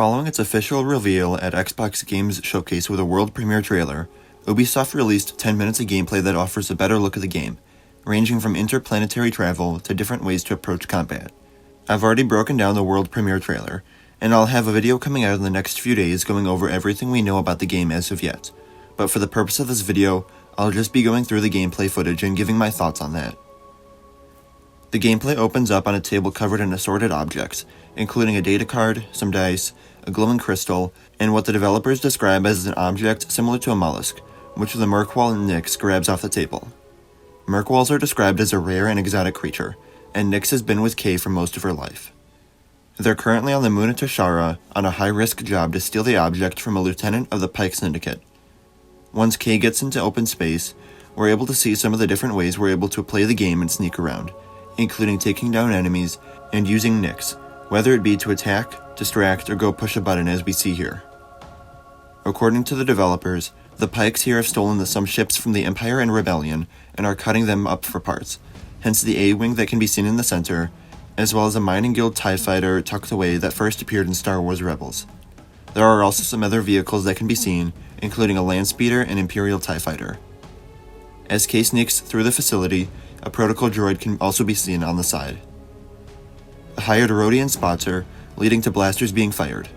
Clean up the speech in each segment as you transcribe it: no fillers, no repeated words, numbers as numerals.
Following its official reveal at Xbox Games Showcase with a world premiere trailer, Ubisoft released 10 minutes of gameplay that offers a better look of the game, ranging from interplanetary travel to different ways to approach combat. I've already broken down the world premiere trailer, and I'll have a video coming out in the next few days going over everything we know about the game as of yet, but for the purpose of this video, I'll just be going through the gameplay footage and giving my thoughts on that. The gameplay opens up on a table covered in assorted objects, including a data card, some dice, a glowing crystal, and what the developers describe as an object similar to a mollusk, which the Merkwall Nyx grabs off the table. Merkwalls are described as a rare and exotic creature, and Nyx has been with Kay for most of her life. They're currently on the moon of Toshara on a high-risk job to steal the object from a lieutenant of the Pike Syndicate. Once Kay gets into open space, we're able to see some of the different ways we're able to play the game and sneak around, including taking down enemies and using Nyx, whether it be to attack, distract, or go push a button as we see here. According to the developers, the Pikes here have stolen some ships from the Empire and Rebellion and are cutting them up for parts, hence the A-Wing that can be seen in the center, as well as a mining guild TIE fighter tucked away that first appeared in Star Wars Rebels. There are also some other vehicles that can be seen, including a land speeder and Imperial TIE fighter. As Kay sneaks through the facility, a protocol droid can also be seen on the side. A hired Rodian spots her, leading to blasters being fired.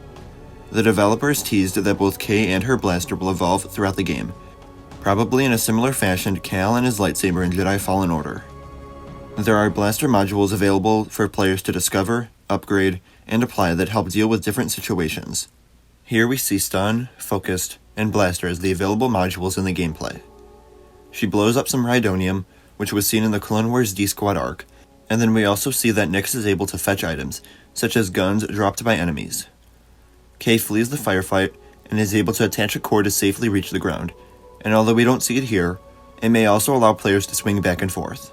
The developers teased that both Kay and her blaster will evolve throughout the game, probably in a similar fashion to Cal and his lightsaber in Jedi Fallen Order. There are blaster modules available for players to discover, upgrade, and apply that help deal with different situations. Here we see stun, focused, and blaster as the available modules in the gameplay. She blows up some Rhydonium, which was seen in the Clone Wars D-Squad arc, and then we also see that Nyx is able to fetch items, such as guns dropped by enemies. Kay flees the firefight and is able to attach a cord to safely reach the ground, and although we don't see it here, it may also allow players to swing back and forth.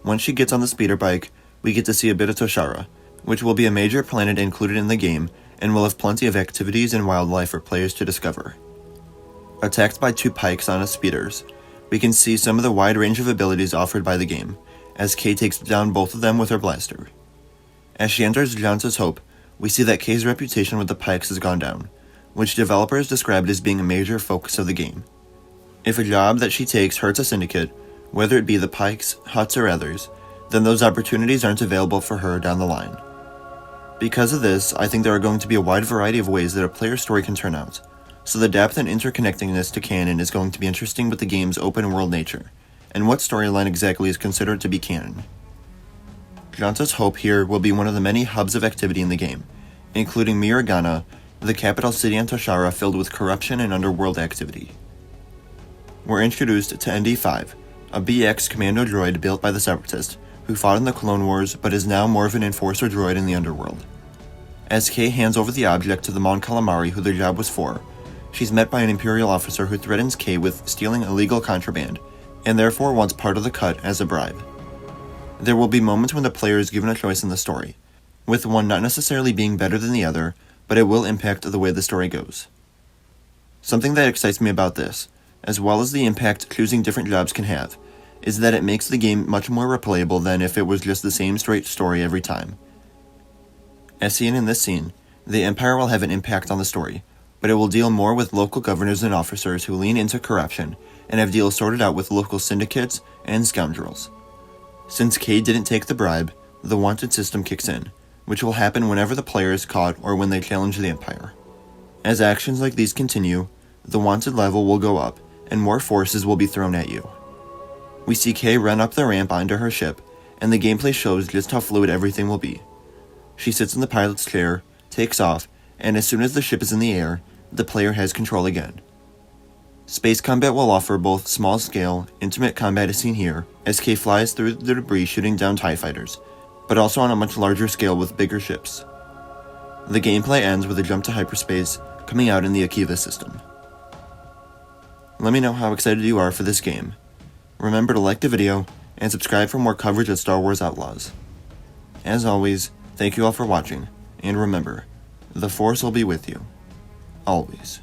Once she gets on the speeder bike, we get to see a bit of Toshara, which will be a major planet included in the game and will have plenty of activities and wildlife for players to discover. Attacked by two Pikes on its speeders, we can see some of the wide range of abilities offered by the game, as Kay takes down both of them with her blaster. As she enters Jansa's Hope, we see that Kay's reputation with the Pikes has gone down, which developers described as being a major focus of the game. If a job that she takes hurts a syndicate, whether it be the Pikes, Hutts, or others, then those opportunities aren't available for her down the line. Because of this, I think there are going to be a wide variety of ways that a player's story can turn out, so the depth and interconnectedness to canon is going to be interesting with the game's open-world nature, and what storyline exactly is considered to be canon. Jansa's Hope here will be one of the many hubs of activity in the game, including Miragana, the capital city on Toshara filled with corruption and underworld activity. We're introduced to ND5, a BX commando droid built by the Separatists, who fought in the Clone Wars but is now more of an enforcer droid in the underworld. As Kay hands over the object to the Mon Calamari who their job was for, she's met by an Imperial officer who threatens Kay with stealing illegal contraband, and therefore wants part of the cut as a bribe. There will be moments when the player is given a choice in the story, with one not necessarily being better than the other, but it will impact the way the story goes. Something that excites me about this, as well as the impact choosing different jobs can have, is that it makes the game much more replayable than if it was just the same straight story every time. As seen in this scene, the Empire will have an impact on the story, but it will deal more with local governors and officers who lean into corruption and have deals sorted out with local syndicates and scoundrels. Since Kay didn't take the bribe, the wanted system kicks in, which will happen whenever the player is caught or when they challenge the Empire. As actions like these continue, the wanted level will go up, and more forces will be thrown at you. We see Kay run up the ramp onto her ship, and the gameplay shows just how fluid everything will be. She sits in the pilot's chair, takes off, and as soon as the ship is in the air, the player has control again. Space combat will offer both small-scale, intimate combat as seen here, as Kay flies through the debris shooting down TIE fighters, but also on a much larger scale with bigger ships. The gameplay ends with a jump to hyperspace, coming out in the Akiva system. Let me know how excited you are for this game. Remember to like the video, and subscribe for more coverage of Star Wars Outlaws. As always, thank you all for watching, and remember, the Force will be with you. Always.